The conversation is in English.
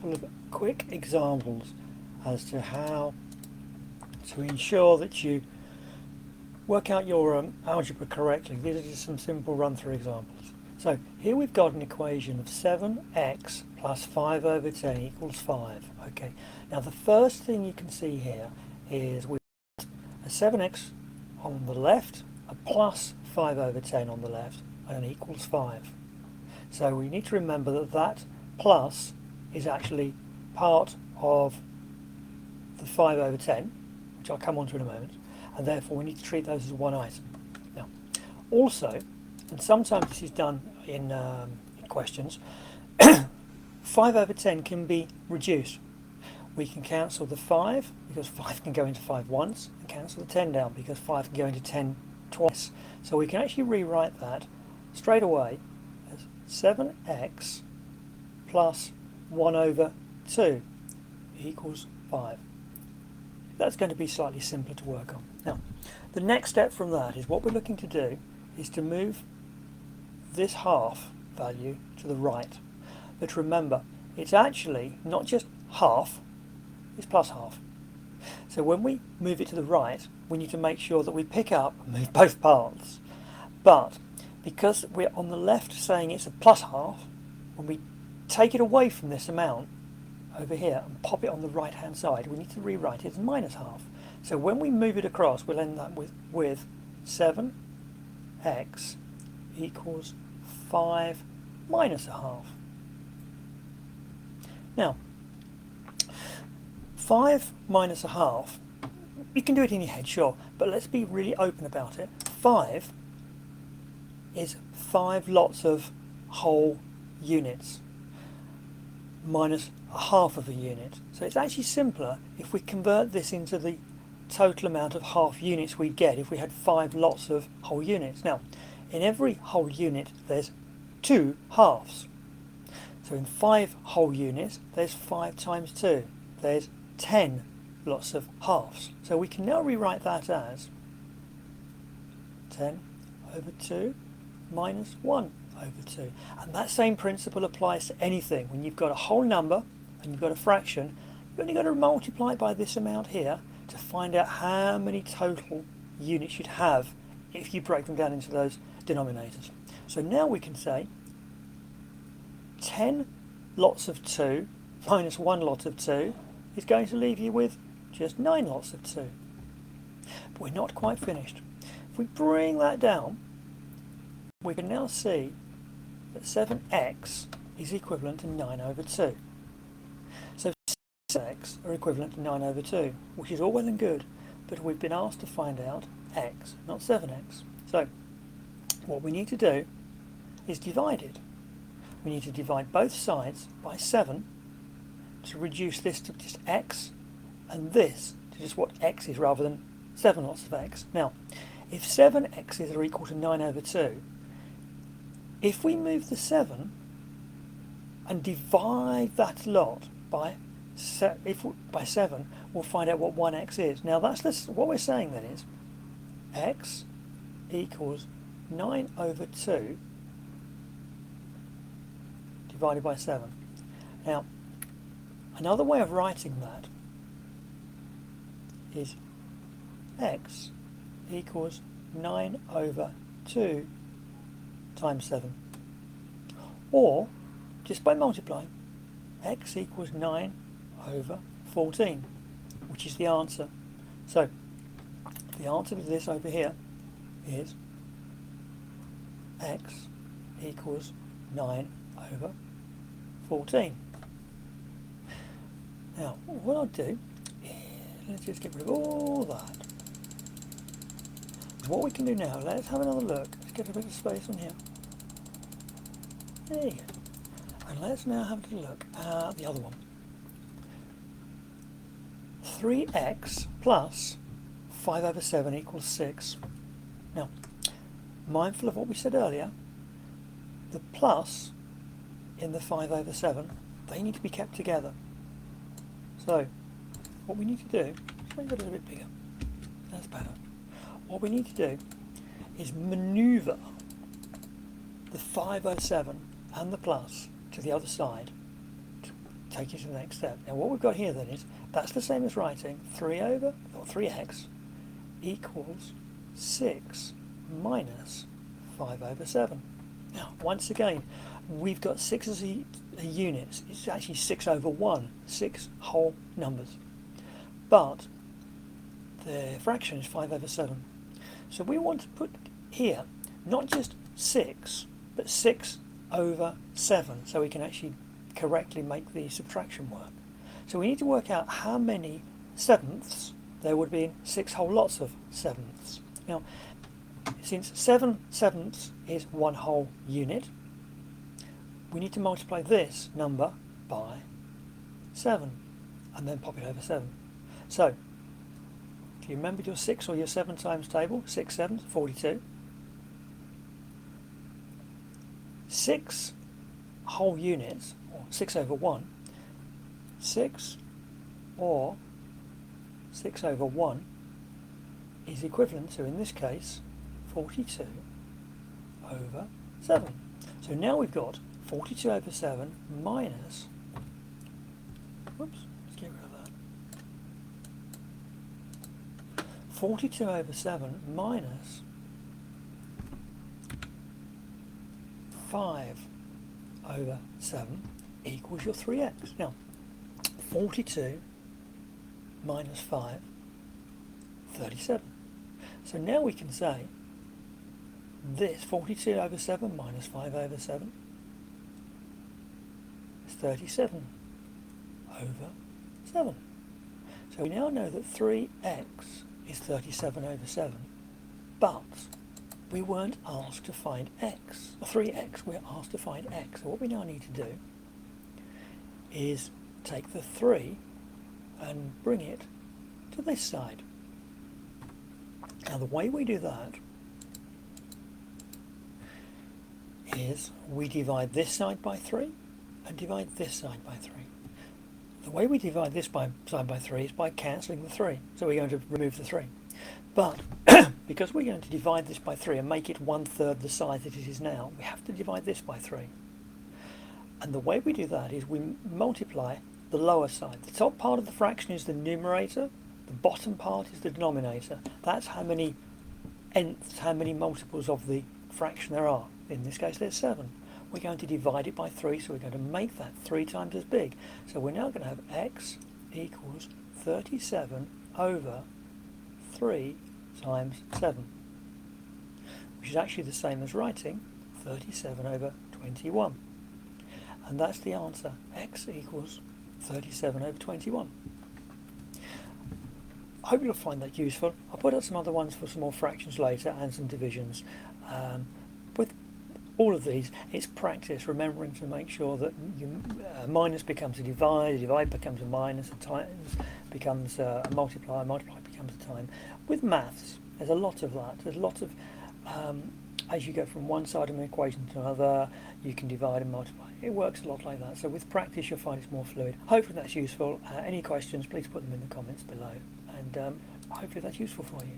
couple of quick examples as to how to ensure that you work out your algebra correctly. These are just some simple run-through examples. So here we've got an equation of 7x plus 5 over 10 equals 5. Okay, now the first thing you can see here is we've got a 7x on the left, a plus 5 over 10 on the left, and an equals 5. So we need to remember that that plus is actually part of the 5 over 10, which I'll come on to in a moment, and therefore we need to treat those as one item. Now, also, and sometimes this is done in questions, 5 over 10 can be reduced. We can cancel the 5 because 5 can go into 5 once, and cancel the 10 down because 5 can go into 10 twice. So we can actually rewrite that straight away as 7x plus 1 over 2 equals 5. That's going to be slightly simpler to work on. Now, the next step from that is what we're looking to do is to move this half value to the right. But remember, it's actually not just half, it's plus half. So when we move it to the right, we need to make sure that we pick up and move both parts. But because we're on the left saying it's a plus half, when we take it away from this amount over here and pop it on the right hand side, we need to rewrite it as minus half. So when we move it across, we'll end up with 7x equals 5 minus a half. Now, 5 minus a half, you can do it in your head, sure, but let's be really open about it. 5 is 5 lots of whole units minus a half of a unit. So it's actually simpler if we convert this into the total amount of half units we'd get if we had 5 lots of whole units. Now, in every whole unit there's 2 halves. So in 5 whole units there's 5 times 2. There's 10 lots of halves. So we can now rewrite that as 10 over 2 minus 1 over 2. And that same principle applies to anything. When you've got a whole number and you've got a fraction, you've only got to multiply it by this amount here to find out how many total units you'd have if you break them down into those denominators. So now we can say 10 lots of 2 minus 1 lot of 2 is going to leave you with just 9 lots of 2. But we're not quite finished. If we bring that down, we can now see that 7x is equivalent to 9 over 2. So 6x are equivalent to 9 over 2, which is all well and good, but we've been asked to find out x, not 7x. So what we need to do is divide it. We need to divide both sides by 7 to reduce this to just x and this to just what x is rather than 7 lots of x. Now, if 7x's are equal to 9 over 2, if we move the 7 and divide that lot by 7, we'll find out what 1x is. Now that's what we're saying then is x equals 9 over 2 divided by 7. Now, another way of writing that is x equals 9 over 2 times 7. Or, just by multiplying, x equals 9 over 14, which is the answer. So, the answer to this over here is x equals 9 over 14. Now, what I'll do is, let's just get rid of all that. What we can do now, let's have another look. Let's get a bit of space on here. There you go. And let's now have a look at the other one. 3x plus 5 over 7 equals 6. Now, mindful of what we said earlier, the plus in the 5 over 7, they need to be kept together. So, what we need to do, let's make it a little bit bigger. That's better. What we need to do is manoeuvre the 5 over 7 and the plus to the other side take you to the next step. Now what we've got here then is, that's the same as writing 3x equals 6 minus 5/7. Now once again, we've got 6 as a unit. It's actually 6/1, 6 whole numbers. But the fraction is 5/7. So we want to put here not just 6, but 6/7, so we can actually correctly make the subtraction work. So we need to work out how many sevenths there would be in 6 whole lots of sevenths. Now, since 7 sevenths is 1 whole unit, we need to multiply this number by 7 and then pop it over 7. So, do you remember your 6 or your 7 times table? 6 sevenths, 42. 6 whole units, or 6/1, 6 or 6/1 is equivalent to, in this case, 42/7. So now we've got 42/7 minus, whoops, let's get rid of that, 42/7 minus 5/7 equals your 3x. Now, 42 minus 5, 37. So now we can say this 42/7 minus 5/7 is 37/7. So we now know that 3x is 37/7, but we weren't asked to find x, or 3x, we're asked to find x. So what we now need to do is take the 3 and bring it to this side. Now the way we do that is we divide this side by 3 and divide this side by 3. The way we divide this side by 3 is by cancelling the 3. So we're going to remove the 3. But because we're going to divide this by 3 and make it 1/3 the size that it is now, we have to divide this by 3. And the way we do that is we multiply the lower side. The top part of the fraction is the numerator, the bottom part is the denominator. That's how many nths, how many multiples of the fraction there are. In this case there's 7. We're going to divide it by 3, so we're going to make that 3 times as big. So we're now going to have x equals 37/3 times 7, which is actually the same as writing 37/21. And that's the answer. X equals 37/21. I hope you'll find that useful. I'll put out some other ones for some more fractions later and some divisions. With all of these, it's practice, remembering to make sure that minus becomes a divide becomes a minus, a times becomes a multiply becomes a time. With maths, there's a lot of that. There's lots of, as you go from one side of an equation to another, you can divide and multiply. It works a lot like that. So with practice, you'll find it's more fluid. Hopefully that's useful. Any questions, please put them in the comments below. And hopefully that's useful for you.